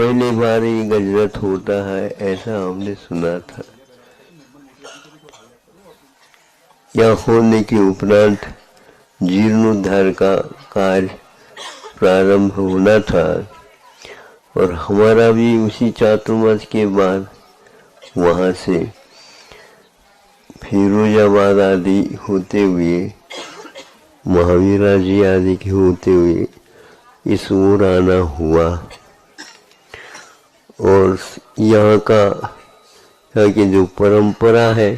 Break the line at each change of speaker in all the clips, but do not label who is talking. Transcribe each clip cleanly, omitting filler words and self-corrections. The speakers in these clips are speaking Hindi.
पहली बार ही गजरत होता है ऐसा हमने सुना था। यह होने के उपरांत जीर्णोद्धार का कार्य प्रारंभ होना था और हमारा भी उसी चातुर्मास के बाद वहाँ से फिरोजाबाद आदि होते हुए, महावीरा जी आदि के होते हुए इस ओर आना हुआ। और यहाँ की जो परंपरा है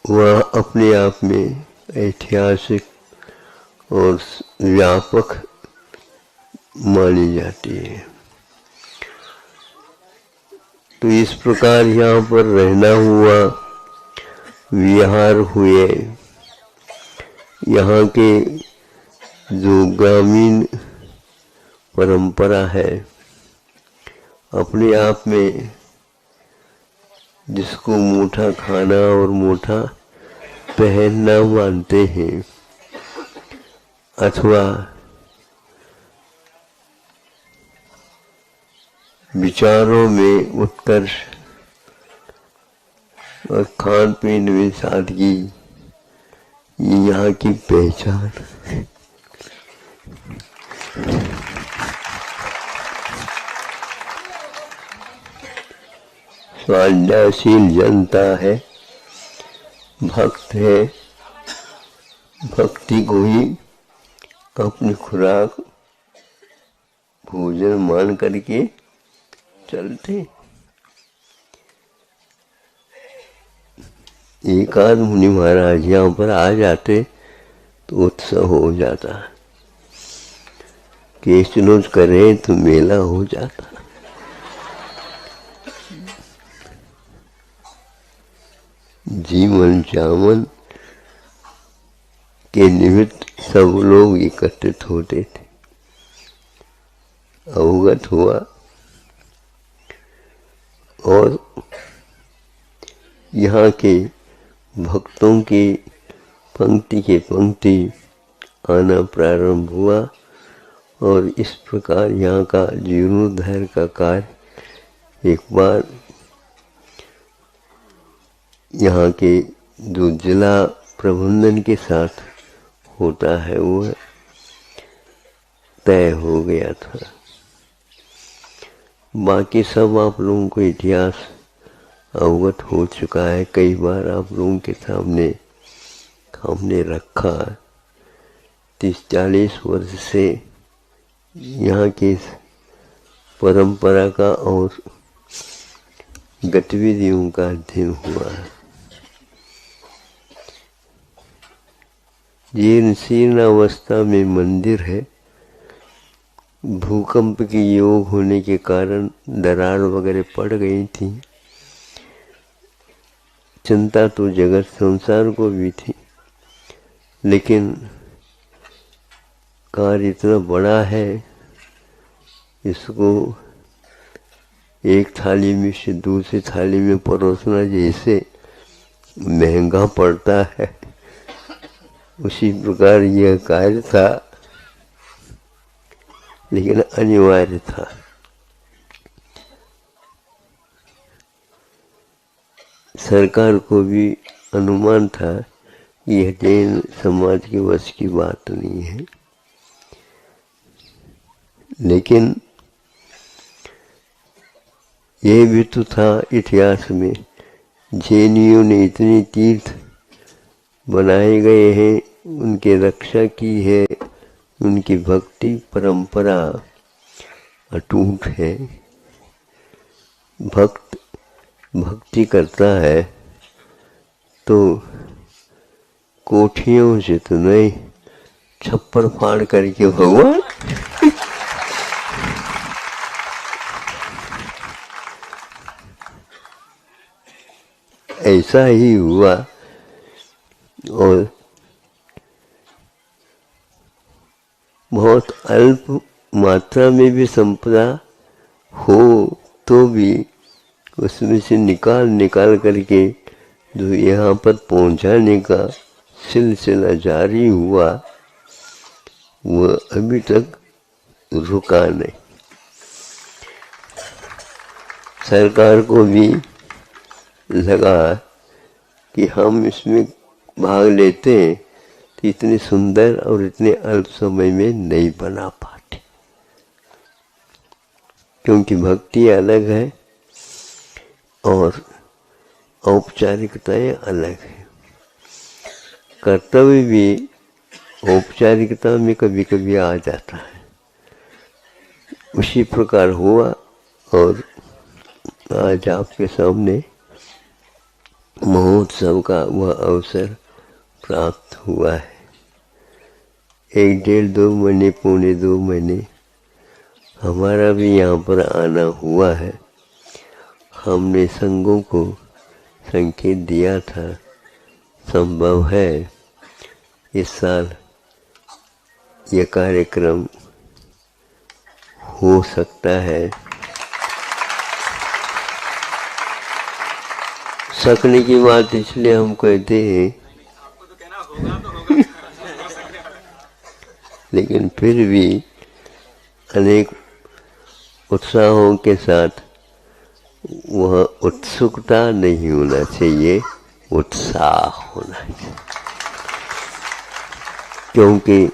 वह अपने आप में ऐतिहासिक और व्यापक मानी जाती है। तो इस प्रकार यहाँ पर रहना हुआ, विहार हुए। यहाँ के जो ग्रामीण परंपरा है अपने आप में, जिसको मोटा खाना और मोटा पहनना मानते हैं अथवा विचारों में उत्कर्ष और खान पीन में सादगी, ये यहाँ की पहचान। स्वाध्यायशील जनता है, भक्त है, भक्ति को ही अपनी खुराक भोजन मान करके चलते। एक आध मुनि महाराज यहाँ पर आ जाते तो उत्सव हो जाता, केश नोच करे तो मेला हो जाता। जीवन जामन के निमित्त सब लोग एकत्रित होते थे। अवगत हुआ और यहाँ के भक्तों की पंक्ति के पंक्ति आना प्रारंभ हुआ और इस प्रकार यहाँ का जीर्णोद्धार का कार्य एक बार यहाँ के जो जिला प्रबंधन के साथ होता है वो तय हो गया था। बाकी सब आप लोगों को इतिहास अवगत हो चुका है, कई बार आप लोगों के सामने हमने रखा। 30-40 वर्ष से यहाँ की परंपरा का और गतिविधियों का अध्ययन हुआ है। जीर्ण शीर्ण अवस्था में मंदिर है। भूकंप के योग होने के कारण दरार वगैरह पड़ गई थी। चिंता तो जगत संसार को भी थी, लेकिन कार्य इतना बड़ा है, इसको एक थाली में से दूसरी थाली में परोसना जैसे महंगा पड़ता है, उसी प्रकार यह कार्य था, लेकिन अनिवार्य था। सरकार को भी अनुमान था कि यह जैन समाज के वश की बात नहीं है, लेकिन यह भी तो था इतिहास में, जैनियों ने इतने तीर्थ बनाए गए हैं, उनकी रक्षा की है, उनकी भक्ति परंपरा अटूट है। भक्त भक्ति करता है तो कोठियों से तो नहीं, छप्पर फाड़ करके भगवान ऐसा ही हुआ। और बहुत अल्प मात्रा में भी संपदा हो तो भी उसमें से निकाल करके जो यहाँ पर पहुँचाने का सिलसिला जारी हुआ, वह अभी तक रुका नहीं। सरकार को भी लगा कि हम इसमें भाग लेते हैं तो इतने सुंदर और इतने अल्प समय में नहीं बना पाते, क्योंकि भक्ति अलग है और औपचारिकताएं अलग है। कर्तव्य भी औपचारिकता में कभी कभी आ जाता है। उसी प्रकार हुआ और आज आपके सामने महोत्सव का वह अवसर प्राप्त हुआ है। 1 डेढ़ 2 महीने, पौने 2 महीने हमारा भी यहाँ पर आना हुआ है। हमने संघों को संकेत दिया था, संभव है इस साल यह कार्यक्रम हो सकता है। सकने की बात इसलिए हम कहते हैं, लेकिन फिर भी अनेक उत्साहों के साथ वह उत्सुकता नहीं होना चाहिए, उत्साह होना चाहिए, क्योंकि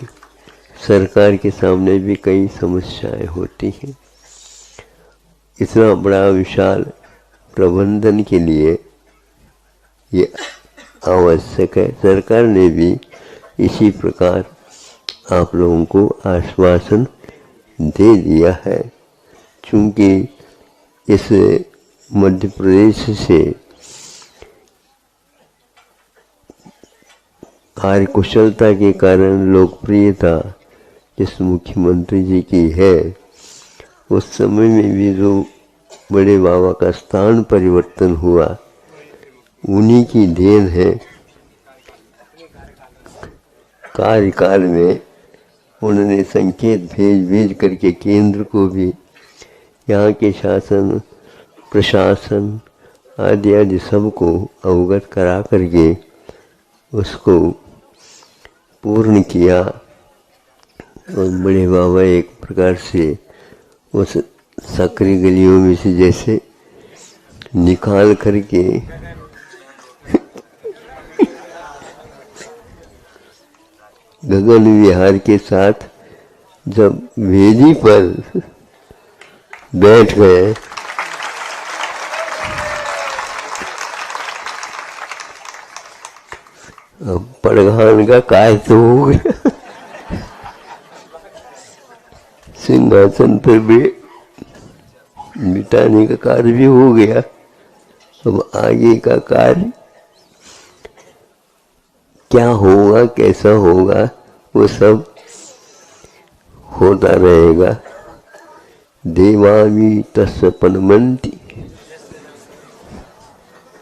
सरकार के सामने भी कई समस्याएं होती हैं। इतना बड़ा विशाल प्रबंधन के लिए ये आवश्यक है। सरकार ने भी इसी प्रकार आप लोगों को आश्वासन दे दिया है। चूँकि इस मध्य प्रदेश से कार्यकुशलता के कारण लोकप्रियता जिस मुख्यमंत्री जी की है, उस समय में भी जो बड़े बाबा का स्थान परिवर्तन हुआ, उन्हीं की देन है। कार्यकाल में उन्होंने संकेत भेज करके केंद्र को भी यहाँ के शासन, प्रशासन आदि सबको अवगत करा करके उसको पूर्ण किया। और बड़े बाबा एक प्रकार से उस सकरी गलियों में से जैसे निकाल करके गगन विहार के साथ जब वेदी पर बैठ गए, अब पड़घान का कार्य तो हो गया, सिंहासन पर भी मिटाने का कार्य भी हो गया। अब आगे का कार्य क्या होगा, कैसा होगा, वो सब होता रहेगा। देवामी तस्य पनमन्ति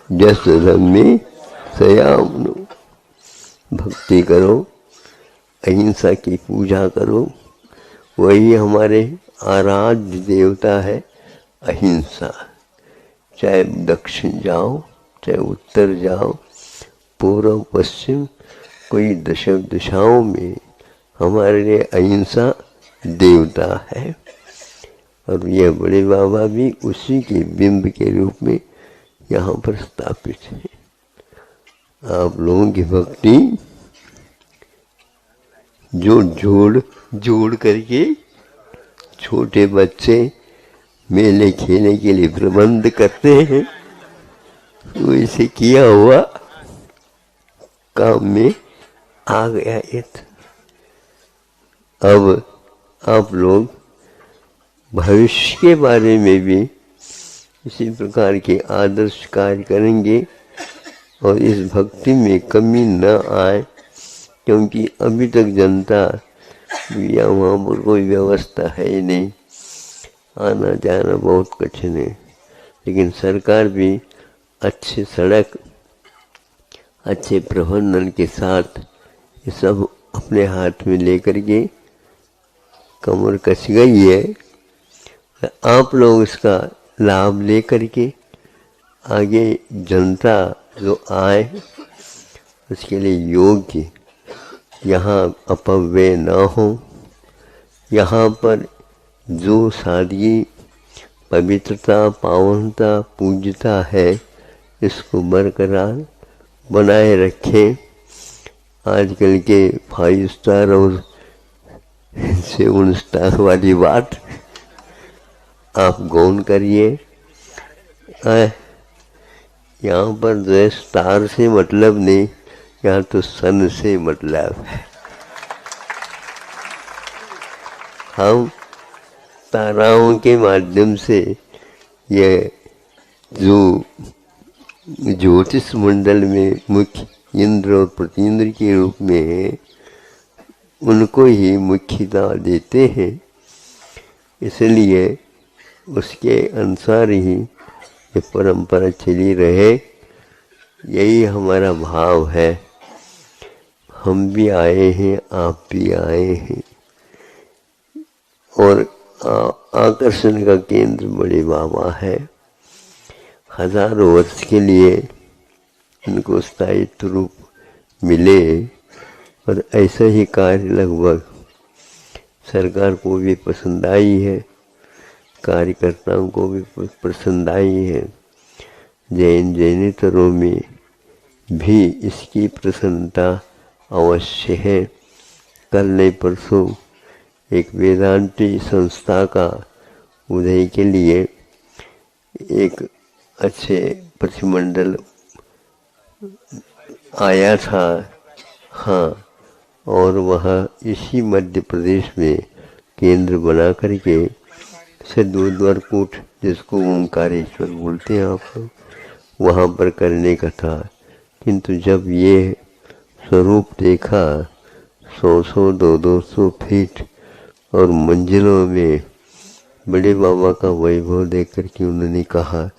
जस रम्ये सयामनो। भक्ति करो, अहिंसा की पूजा करो, वही हमारे आराध्य देवता है अहिंसा। चाहे दक्षिण जाओ, चाहे उत्तर जाओ, पूर्व पश्चिम, कोई दिशाओं में हमारे लिए अहिंसा देवता है। और यह बड़े बाबा भी उसी के बिंब के रूप में यहाँ पर स्थापित है। आप लोगों की भक्ति जो जोड़ करके छोटे बच्चे मेले खेलने के लिए प्रबंध करते हैं, वो इसे किया हुआ काम में आ गया। अब आप लोग भविष्य के बारे में भी इसी प्रकार के आदर्श कार्य करेंगे और इस भक्ति में कमी न आए, क्योंकि अभी तक जनता या वहाँ पर कोई व्यवस्था है ही नहीं, आना जाना बहुत कठिन है। लेकिन सरकार भी अच्छे सड़क, अच्छे प्रबंधन के साथ ये सब अपने हाथ में लेकर के कमर कस गई है। आप लोग इसका लाभ लेकर के आगे जनता जो आए उसके लिए योग्य, यहाँ अपव्यय न हो, यहाँ पर जो सादगी पवित्रता, पावनता, पूज्यता है, इसको बरकरार बनाए रखें। आजकल के 5 स्टार और 7 स्टार वाली बात आप गौन करिए। यहाँ पर जो है स्टार से मतलब नहीं, यहाँ तो सन से मतलब है। हम ताराओं के माध्यम से ये जो ज्योतिष मंडल में मुख्य इंद्र और प्रतीन्द्र के रूप में है, उनको ही मुख्यता देते हैं। इसलिए उसके अनुसार ही ये परंपरा चली रहे, यही हमारा भाव है। हम भी आए हैं, आप भी आए हैं, और आकर्षण का केंद्र बड़े बाबा है। हजारों वर्ष के लिए उनको स्थायित्व रूप मिले, और ऐसा ही कार्य लगभग सरकार को भी पसंद आई है, कार्यकर्ताओं को भी पसंद आई है। जैनेतरों में भी इसकी प्रसन्नता अवश्य है। कल नहीं परसों एक वेदांती संस्था का उदय के लिए एक अच्छे प्रतिमंडल आया था। हाँ, और वह इसी मध्य प्रदेश में केंद्र बना करके सिद्धोद्वारकूट, जिसको ओंकारेश्वर बोलते हैं आप लोग, वहाँ पर करने का था। किंतु जब ये स्वरूप देखा, 100-100, 200-200 फीट और मंजिलों में बड़े बाबा का वैभव देख करके उन्होंने कहा,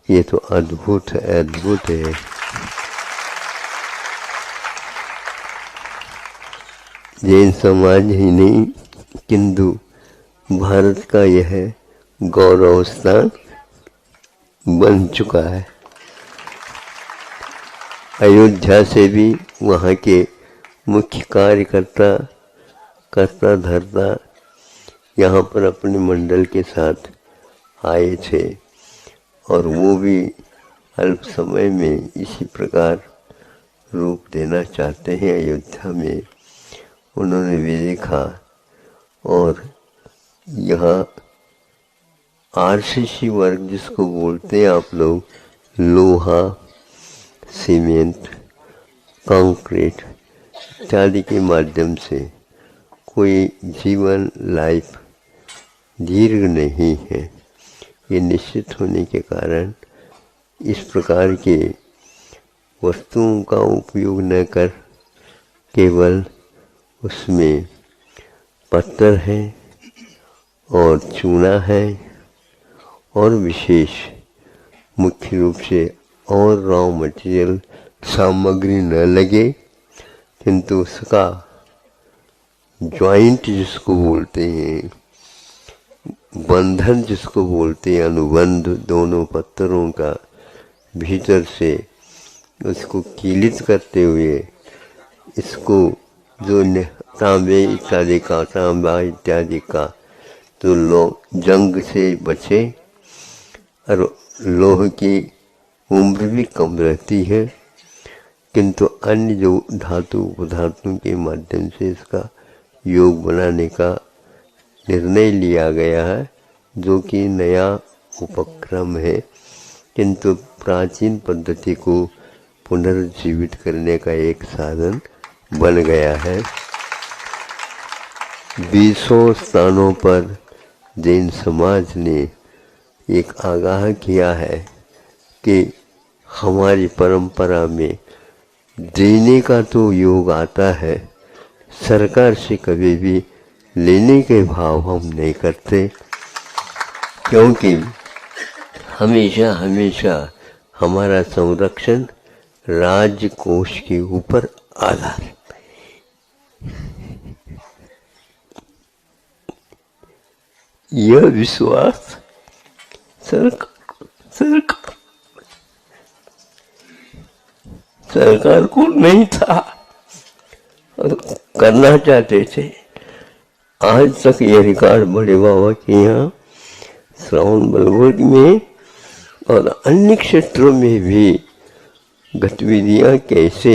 ये तो अद्भुत है, अद्भुत है। जैन समाज ही नहीं, किंतु भारत का यह गौरव स्थान बन चुका है। अयोध्या से भी वहाँ के मुख्य कार्यकर्ता, कर्ता धर्ता यहाँ पर अपने मंडल के साथ आए थे, और वो भी अल्प समय में इसी प्रकार रूप देना चाहते हैं। अयोध्या में उन्होंने भी देखा, और यहाँ आरसीसी वर्ग जिसको बोलते हैं आप लोग, लोहा, सीमेंट, कंक्रीट इत्यादि के माध्यम से कोई जीवन लाइफ दीर्घ नहीं है। ये निश्चित होने के कारण इस प्रकार के वस्तुओं का उपयोग न कर केवल उसमें पत्थर है और चूना है, और विशेष मुख्य रूप से और रॉ मटेरियल सामग्री न लगे, किंतु उसका जॉइंट जिसको बोलते हैं, बंधन जिसको बोलते हैं, अनुबंध दोनों पत्थरों का भीतर से उसको कीलित करते हुए, इसको जो तांबे इत्यादि का, तांबा इत्यादि का तो लोग जंग से बचे, और लोह की उम्र भी कम रहती है, किंतु अन्य जो धातु पदार्थों के माध्यम से इसका योग बनाने का निर्णय लिया गया है, जो कि नया उपक्रम है, किंतु प्राचीन पद्धति को पुनर्जीवित करने का एक साधन बन गया है। 20 स्थानों पर जैन समाज ने एक आगाह किया है कि हमारी परंपरा में देने का तो योग आता है, सरकार से कभी भी लेने के भाव हम नहीं करते, क्योंकि हमेशा हमेशा हमारा संरक्षण राज्य कोष के ऊपर आधारित। यह विश्वास सरकार को नहीं था और करना चाहते थे। आज तक ये रिकॉर्ड बड़े बाबा के यहाँ श्रावण बेलगोल में और अन्य क्षेत्रों में भी गतिविधियां कैसे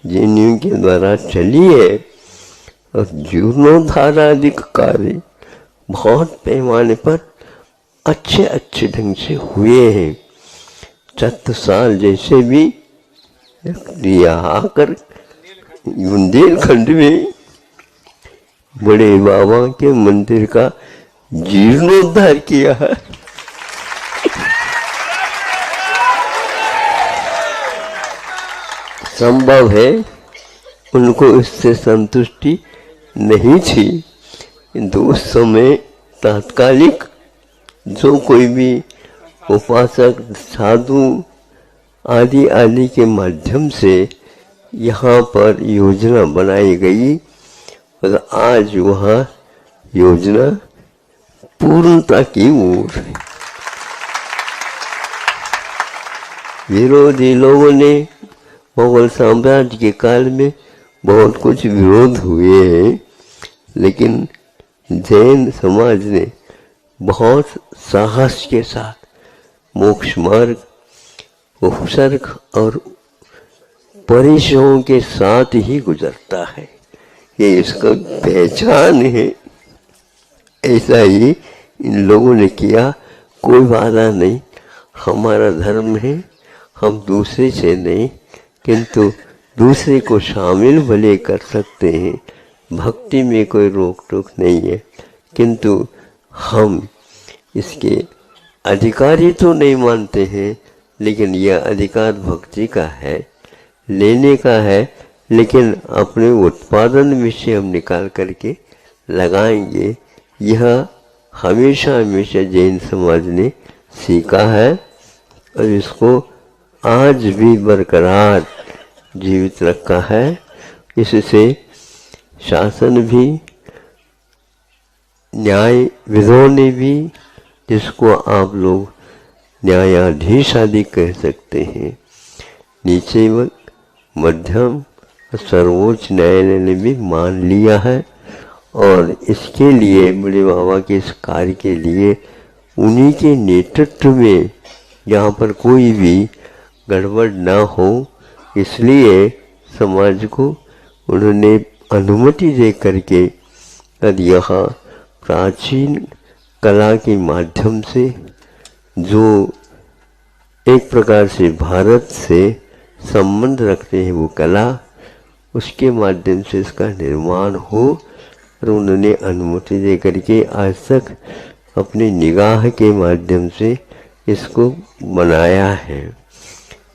जैनियों के द्वारा चली है और जीर्णोद्धार आदि कार्य बहुत पैमाने पर अच्छे अच्छे ढंग से हुए हैं। चतुसाल जैसे भी यहाँ आकर बुंदेलखंड में बड़े बाबा के मंदिर का जीर्णोद्धार किया है। संभव है उनको इससे संतुष्टि नहीं थी, किंतु उस समय तात्कालिक जो कोई भी उपासक साधु आदि आदि के माध्यम से यहाँ पर योजना बनाई गई और आज वह योजना पूर्णता की ओर। विरोधी लोगों ने मुगल साम्राज्य के काल में बहुत कुछ विरोध हुए हैं, लेकिन जैन समाज ने बहुत साहस के साथ मोक्ष मार्ग, उपसर्ग और परिश्रम के साथ ही गुजरता है। ये इसका पहचान है। ऐसा ही इन लोगों ने किया। कोई बाधा नहीं, हमारा धर्म है, हम दूसरे से नहीं, किंतु दूसरे को शामिल भले कर सकते हैं, भक्ति में कोई रोक टोक नहीं है, किंतु हम इसके अधिकारी तो नहीं मानते हैं, लेकिन यह अधिकार भक्ति का है, लेने का है, लेकिन अपने उत्पादन में से हम निकाल करके लगाएंगे। यह हमेशा हमेशा जैन समाज ने सीखा है और इसको आज भी बरकरार जीवित रखा है। इससे शासन भी, न्यायविदों ने भी, जिसको आप लोग न्यायाधीश आदि कह सकते हैं, नीचे मध्यम सर्वोच्च न्यायालय ने भी मान लिया है। और इसके लिए बड़े बाबा के इस कार्य के लिए उन्हीं के नेतृत्व में यहाँ पर कोई भी गड़बड़ ना हो, इसलिए समाज को उन्होंने अनुमति दे करके अब यहाँ प्राचीन कला के माध्यम से जो एक प्रकार से भारत से संबंध रखते हैं वो कला, उसके माध्यम से इसका निर्माण हो, और उन्होंने अनुमति दे करके आज तक अपनी निगाह के माध्यम से इसको बनाया है।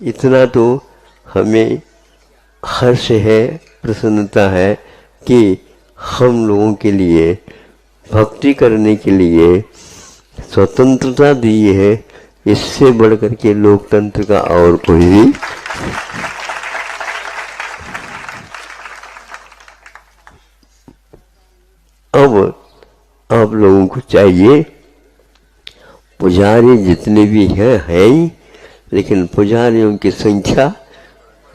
इतना तो हमें हर्ष है, प्रसन्नता है कि हम लोगों के लिए भक्ति करने के लिए स्वतंत्रता दी है। इससे बढ़कर के लोकतंत्र का और कोई भी अब आप लोगों को चाहिए, पुजारी जितने भी हैं ही, लेकिन पुजारियों की संख्या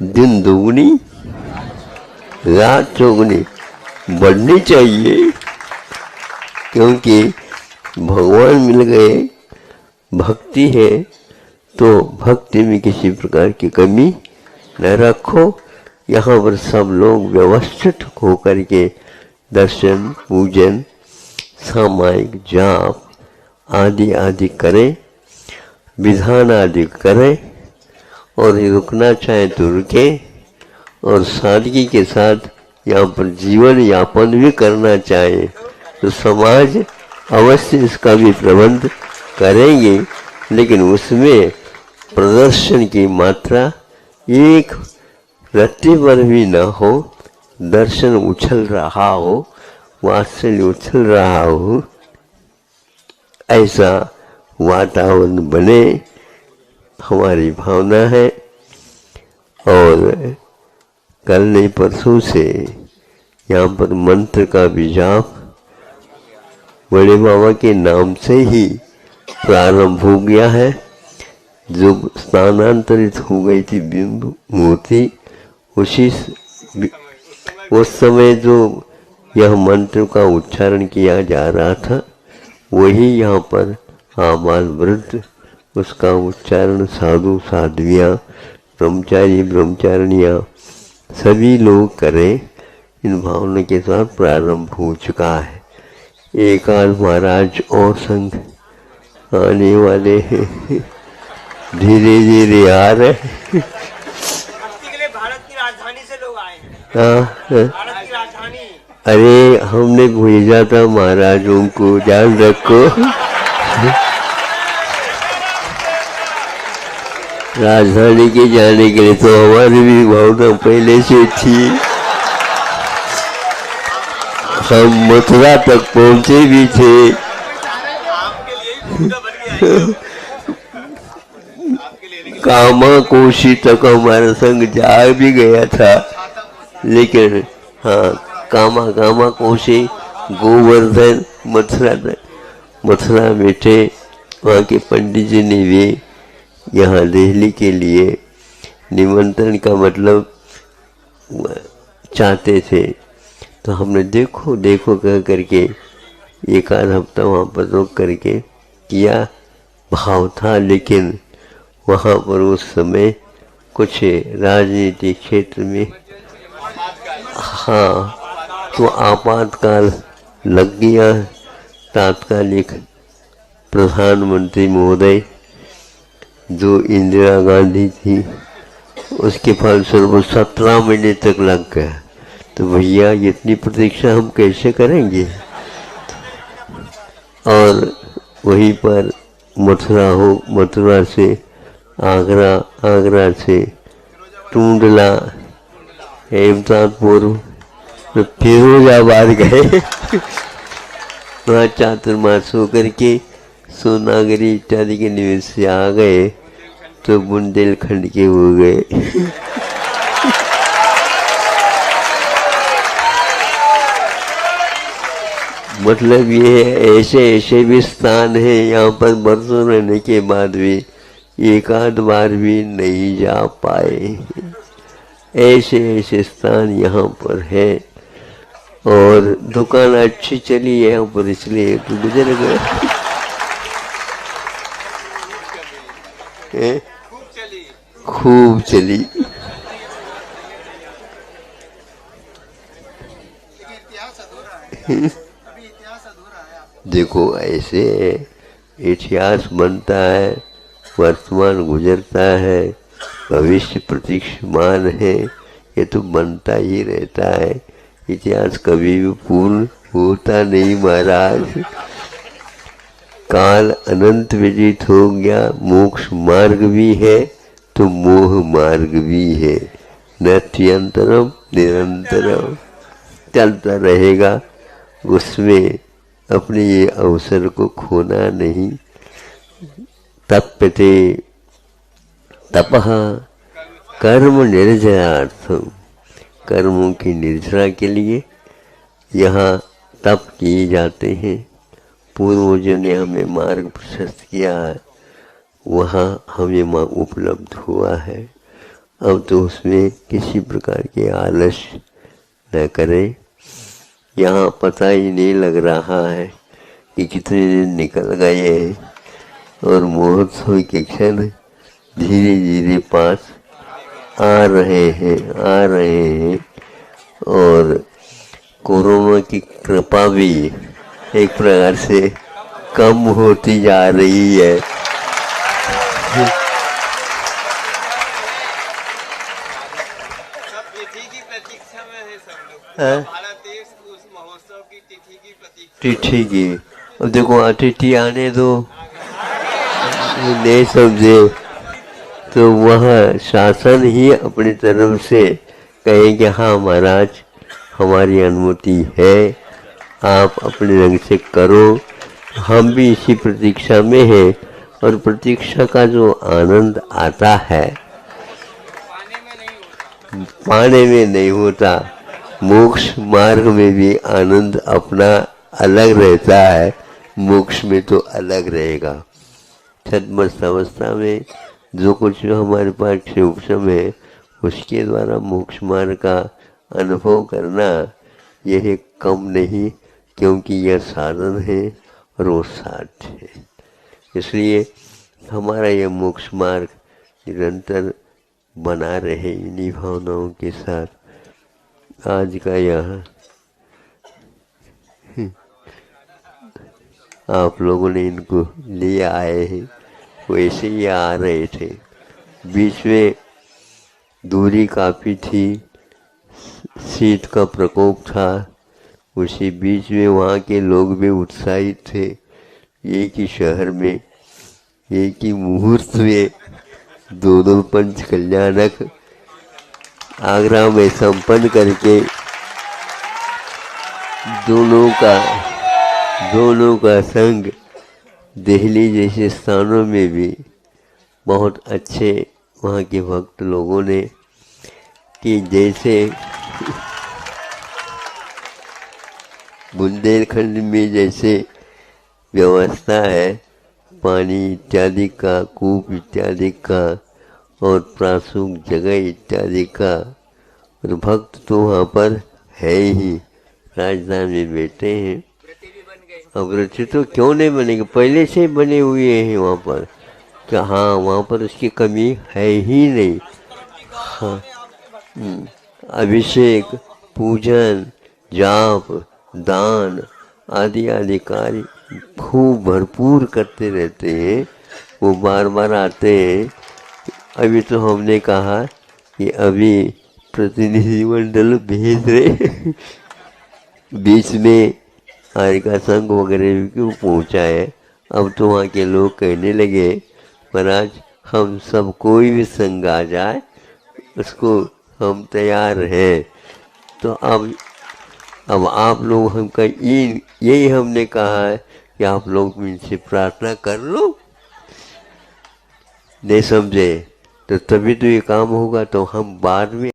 दिन दोगुनी रात चौगुनी बढ़नी चाहिए, क्योंकि भगवान मिल गए, भक्ति है, तो भक्ति में किसी प्रकार की कमी न रखो। यहाँ पर सब लोग व्यवस्थित होकर के दर्शन, पूजन, सामायिक जाप आदि आदि करें, विधान आदि करें, और रुकना चाहे तो रुके, और सादगी के साथ यहाँ पर जीवन यापन भी करना चाहे तो समाज अवश्य इसका भी प्रबंध करेंगे, लेकिन उसमें प्रदर्शन की मात्रा एक रत्ती पर भी न हो, दर्शन उछल रहा हो, वात्सल्य उछल रहा हो, ऐसा वातावरण बने, हमारी भावना है। और कल नहीं परसों से यहाँ पर मंत्र का भी जाप बड़े बाबा के नाम से ही प्रारंभ हो गया है। जो स्थानांतरित हो गई थी बिंब मूर्ति, उस समय जो यह मंत्र का उच्चारण किया जा रहा था, वही यहाँ पर आबाल वृद्ध उसका उच्चारण साधु साध्वियाँ ब्रह्मचारी ब्रह्मचारिणियाँ सभी लोग करें। इन भावना के साथ प्रारंभ हो चुका है। एक आध महाराज और संघ आने वाले हैं, धीरे धीरे आ रहे।
भक्ति के लिए भारत की राजधानी से लोग आए हैं।
भारत
की राजधानी।
अरे हमने भेजा था महाराजों को, ध्यान रखो। राजधानी के जाने के लिए तो हमारी भी भावना पहले से थी। हम मथुरा तक पहुंचे भी थे। कामा कोशी तक हमारा संग जा भी गया था, लेकिन हाँ कामा कोशी गोवर्धन मथुरा में थे। वहाँ के पंडित जी ने भी यहाँ दिल्ली के लिए निमंत्रण का मतलब चाहते थे, तो हमने देखो देखो कह करके एक आध हफ्ता वहाँ पर रुक करके किया। भाव था, लेकिन वहाँ पर उस समय कुछ राजनीतिक क्षेत्र में हाँ तो आपातकाल लग गया। तात्कालिक प्रधानमंत्री महोदय जो इंदिरा गांधी थी, उसके फलस्वरूप 17 महीने तक लग गया। तो भैया इतनी प्रतीक्षा हम कैसे करेंगे। और वहीं पर मथुरा से आगरा, आगरा से टूंडला, हेमतापुर, तो फिरोजाबाद गए। वहाँ चातुर्मास होकर के सोनागरी इत्यादि के निवेश से आ गए, तो बुंदेलखंड के हो गए। मतलब ये ऐसे ऐसे भी स्थान है यहाँ पर बरसों रहने के बाद भी एक आध बार भी नहीं जा पाए। ऐसे ऐसे स्थान यहाँ पर है। और दुकान अच्छी चली है यहाँ पर, इसलिए तो गुजर गए। खूब चली। देखो ऐसे इतिहास बनता है, वर्तमान गुजरता है, भविष्य प्रतीक्षमान है, ये तो बनता ही रहता है। इतिहास कभी भी पूर्ण होता नहीं महाराज। काल अनंत विदित हो गया। मोक्ष मार्ग भी है तो मोह मार्ग भी है। नत्यंतरम निरंतरम चलता रहेगा, उसमें अपने ये अवसर को खोना नहीं। तप्यते तपः कर्म निर्जरार्थम, कर्मों की निर्जरा के लिए यहाँ तप किए जाते हैं। पूर्वजों ने हमें मार्ग प्रशस्त किया है, वहाँ हमें उपलब्ध हुआ है। अब तो उसमें किसी प्रकार के आलस्य न करें। यहाँ पता ही नहीं लग रहा है कि कितने दिन निकल गए हैं, और महोत्सव के क्षण धीरे धीरे पास आ रहे हैं। और कोरोना की कृपा भी एक प्रकार से कम होती जा रही है।
सब तिथि की प्रतीक्षा में है सब लोग। भारत देश उस महोत्सव की तिथि की प्रतीक्षा।
तिथि की, अब देखो अतिथि आने दो, नहीं समझे तो वह शासन ही अपनी तरफ से कहे कि हाँ महाराज हमारी अनुमति है, आप अपने रंग से करो। हम भी इसी प्रतीक्षा में हैं, और प्रतीक्षा का जो आनंद आता है पाने में नहीं होता। मोक्ष मार्ग में भी आनंद अपना अलग रहता है, मोक्ष में तो अलग रहेगा। छद्मस्त अवस्था में जो कुछ हमारे पास उपशम है, उसके द्वारा मोक्ष मार्ग का अनुभव करना यह कम नहीं, क्योंकि यह साधन है और वो साध्य है। इसलिए हमारा यह मोक्ष मार्ग निरंतर बना रहे इन्हीं भावनाओं के साथ। आज का यह आप लोगों ने इनको ले आए हैं, वैसे ही आ रहे थे। बीच में दूरी काफ़ी थी, शीत का प्रकोप था, उसी बीच में वहाँ के लोग भी उत्साहित थे। एक ही शहर में एक ही मुहूर्त में दो पंच कल्याणक आगरा में संपन्न करके दोनों का संग दिल्ली जैसे स्थानों में भी बहुत अच्छे वहाँ के भक्त लोगों ने कि जैसे बुंदेलखंड में जैसे व्यवस्था है पानी इत्यादि का, कूप इत्यादि का और प्रासूक जगह इत्यादि का, और भक्त तो वहाँ पर है ही, राजधानी में बैठे हैं। अब व्रत तो क्यों नहीं बनेंगे, पहले से बने हुए हैं वहाँ पर, क्या हाँ वहाँ पर उसकी कमी है ही नहीं। हाँ, अभिषेक, पूजन, जाप, दान आदि कार्य खूब भरपूर करते रहते हैं। वो बार बार आते हैं। अभी तो हमने कहा कि अभी प्रतिनिधिमंडल भेज रहे बीच में आर्य का संघ वगैरह भी क्यों पहुँचा है। अब तो वहाँ के लोग कहने लगे महाराज हम सब कोई भी संघ आ जाए उसको हम तैयार हैं। तो अब आप लोग हमका यही हमने कहा है कि आप लोग इनसे प्रार्थना कर लो। नहीं समझे तो तभी तो ये काम होगा। तो हम बाद में